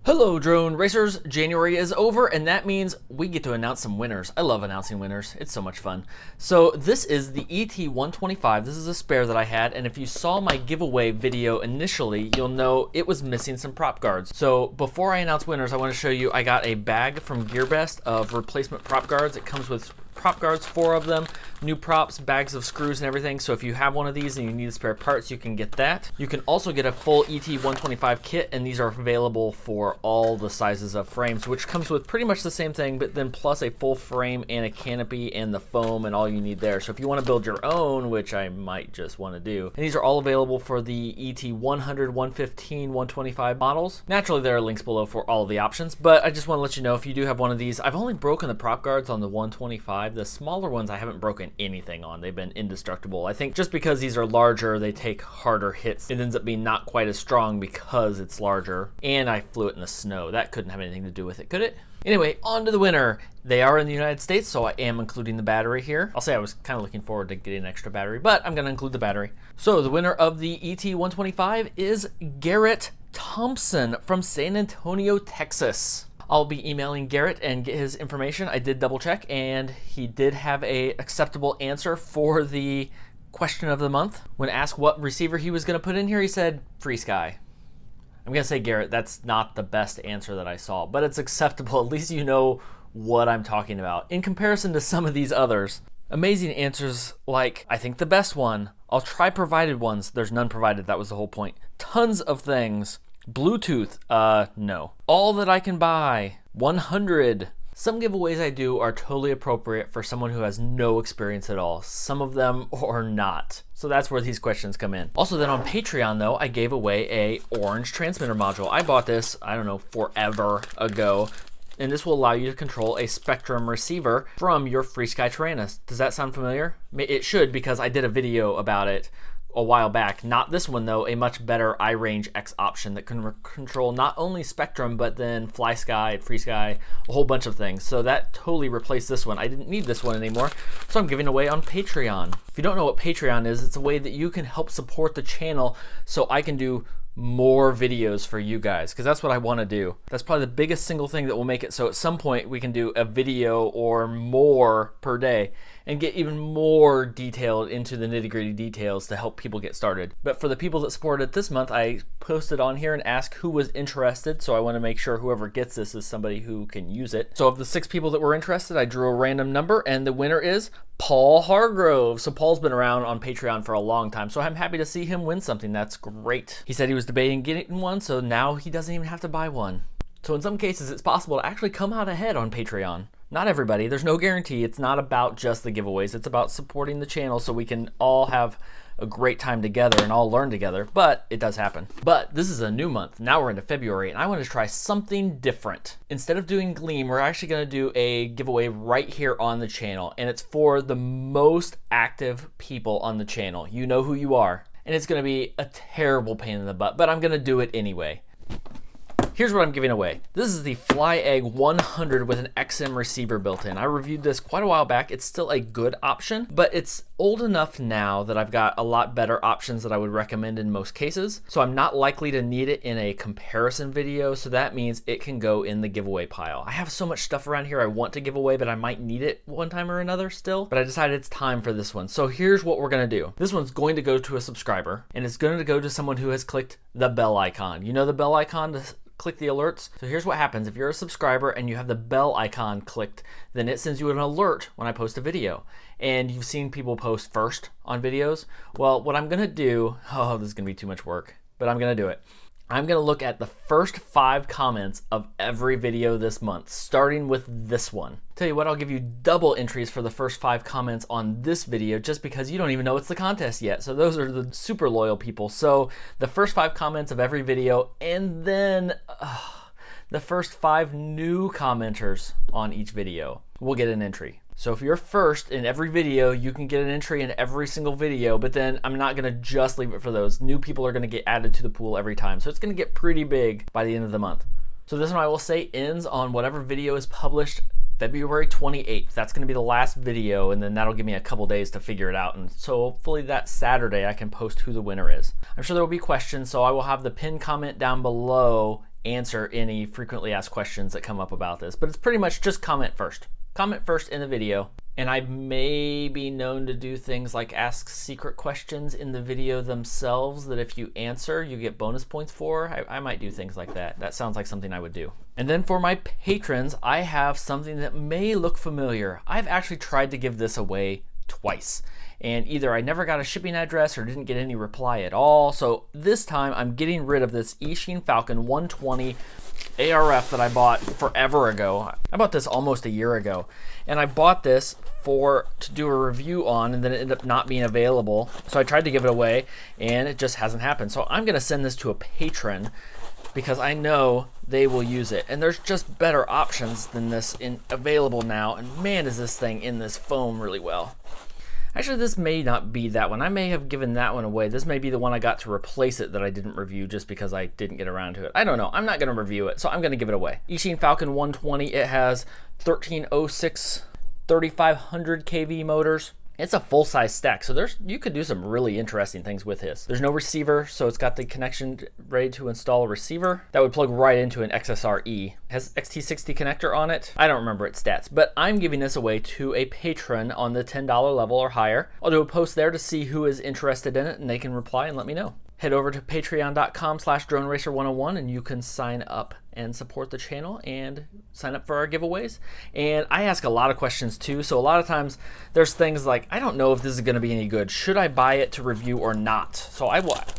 Hello drone racers, January is over and that means we get to announce some winners. I love announcing winners, it's so much fun. So this is the ET-125, this is a spare that I had, and if you saw my giveaway video initially, you'll know it was missing some prop guards. So before I announce winners, I want to show you I got a bag from GearBest of replacement prop guards. It comes with prop guards, 4 of them, new props, bags of screws and everything. So if you have one of these and you need spare parts, you can get that. You can also get a full ET-125 kit, and these are available for all the sizes of frames, which comes with pretty much the same thing, but then plus a full frame and a canopy and the foam and all you need there. So if you want to build your own, which I might just want to do, and these are all available for the ET-100, 115, 125 models. Naturally, there are links below for all of the options, but I just want to let you know if you do have one of these. I've only broken the prop guards on the 125. The smaller ones I haven't broken anything on. They've been indestructible. I think just because these are larger, they take harder hits. It ends up being not quite as strong because it's larger. And I flew it in the snow. That couldn't have anything to do with it, could it? Anyway, on to the winner. They are in the United States, so I am including the battery here. I'll say I was kind of looking forward to getting an extra battery, but I'm going to include the battery. So the winner of the ET-125 is Garrett Thompson from San Antonio, Texas. I'll be emailing Garrett and get his information. I did double check, and he did have a acceptable answer for the question of the month. When asked what receiver he was going to put in here, he said FrSky. I'm going to say, Garrett, that's not the best answer that I saw, but it's acceptable. At least you know what I'm talking about. In comparison to some of these others, amazing answers like, I think the best one, I'll try provided ones. There's none provided. That was the whole point. Tons of things. Bluetooth, no. All that I can buy, 100. Some giveaways I do are totally appropriate for someone who has no experience at all. Some of them are not. So that's where these questions come in. Also then on Patreon though, I gave away a orange transmitter module. I bought this, I don't know, forever ago. And this will allow you to control a Spectrum receiver from your FrSky Tyrannus. Does that sound familiar? It should, because I did a video about it a while back. Not this one though, a much better iRange X option that can control not only Spectrum, but then FlySky, FrSky, a whole bunch of things. So that totally replaced this one. I didn't need this one anymore, so I'm giving away on Patreon. If you don't know what Patreon is, it's a way that you can help support the channel so I can do more videos for you guys, because that's what I want to do. That's probably the biggest single thing that will make it so at some point we can do a video or more per day and get even more detailed into the nitty-gritty details to help people get started. But for the people that supported it this month, I posted on here and asked who was interested, so I want to make sure whoever gets this is somebody who can use it. So of the 6 people that were interested, I drew a random number, and the winner is Paul Hargrove. So Paul's been around on Patreon for a long time, so I'm happy to see him win something. That's great. He said he was debating getting one, so now he doesn't even have to buy one. So in some cases, it's possible to actually come out ahead on Patreon. Not everybody, there's no guarantee. It's not about just the giveaways. It's about supporting the channel so we can all have a great time together and all learn together, but it does happen. But this is a new month. Now we're into February, and I want to try something different. Instead of doing Gleam, we're actually going to do a giveaway right here on the channel, and it's for the most active people on the channel. You know who you are, and it's going to be a terrible pain in the butt, but I'm going to do it anyway. Here's what I'm giving away. This is the FlyEgg 100 with an XM receiver built in. I reviewed this quite a while back. It's still a good option, but it's old enough now that I've got a lot better options that I would recommend in most cases. So I'm not likely to need it in a comparison video, so that means it can go in the giveaway pile. I have so much stuff around here I want to give away, but I might need it one time or another still, but I decided it's time for this one. So here's what we're gonna do. This one's going to go to a subscriber, and it's going to go to someone who has clicked the bell icon. You know the bell icon to click the alerts? So here's what happens. If you're a subscriber and you have the bell icon clicked, then it sends you an alert when I post a video. And you've seen people post first on videos. Well, what I'm gonna do, oh, this is gonna be too much work, but I'm gonna do it. I'm gonna look at the first 5 comments of every video this month, starting with this one. Tell you what, I'll give you double entries for the first 5 comments on this video just because you don't even know it's the contest yet. So those are the super loyal people. So the first 5 comments of every video, and then the first 5 new commenters on each video will get an entry. So if you're first in every video, you can get an entry in every single video, but then I'm not gonna just leave it for those. New people are gonna get added to the pool every time. So it's gonna get pretty big by the end of the month. So this one I will say ends on whatever video is published February 28th. That's gonna be the last video, and then that'll give me a couple days to figure it out. And so hopefully that Saturday I can post who the winner is. I'm sure there will be questions, so I will have the pinned comment down below answer any frequently asked questions that come up about this, but it's pretty much just comment first. Comment first in the video. And I may be known to do things like ask secret questions in the video themselves that if you answer, you get bonus points for. I might do things like that. That sounds like something I would do. And then for my patrons, I have something that may look familiar. I've actually tried to give this away twice. And either I never got a shipping address or didn't get any reply at all. So this time I'm getting rid of this Eachine Falcon 120 ARF that I bought forever ago. I bought this almost a year ago. And I bought this to do a review on, and then it ended up not being available. So I tried to give it away and it just hasn't happened. So I'm gonna send this to a patron because I know they will use it. And there's just better options than this available now. And man, is this thing in this foam really well. Actually, this may not be that one. I may have given that one away. This may be the one I got to replace it that I didn't review just because I didn't get around to it. I don't know. I'm not going to review it, so I'm going to give it away. Eachine Falcon 120. It has 1306 3500 kV motors. It's a full-size stack, so you could do some really interesting things with this. There's no receiver, so it's got the connection ready to install a receiver. That would plug right into an XSR-E. It has XT60 connector on it. I don't remember its stats, but I'm giving this away to a patron on the $10 level or higher. I'll do a post there to see who is interested in it, and they can reply and let me know. Head over to patreon.com/DroneRacer101 and you can sign up and support the channel and sign up for our giveaways. And I ask a lot of questions too, so a lot of times there's things like, I don't know if this is going to be any good. Should I buy it to review or not? So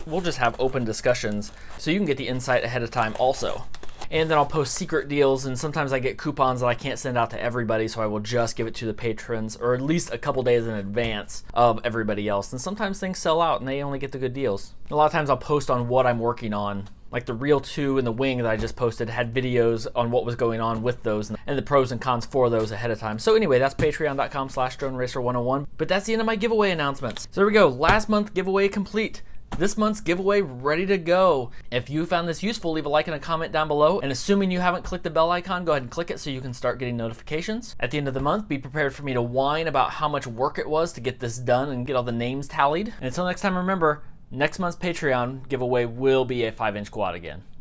we'll just have open discussions so you can get the insight ahead of time also. And then I'll post secret deals, and sometimes I get coupons that I can't send out to everybody, so I will just give it to the patrons, or at least a couple days in advance of everybody else. And sometimes things sell out and they only get the good deals. A lot of times I'll post on what I'm working on. Like the Reel 2 and the Wing that I just posted had videos on what was going on with those and the pros and cons for those ahead of time. So anyway, that's patreon.com/DroneRacer101. But that's the end of my giveaway announcements. So there we go. Last month giveaway complete. This month's giveaway ready to go. If you found this useful, leave a like and a comment down below. And assuming you haven't clicked the bell icon, go ahead and click it so you can start getting notifications. At the end of the month, be prepared for me to whine about how much work it was to get this done and get all the names tallied. And until next time, remember, next month's Patreon giveaway will be a 5-inch quad again.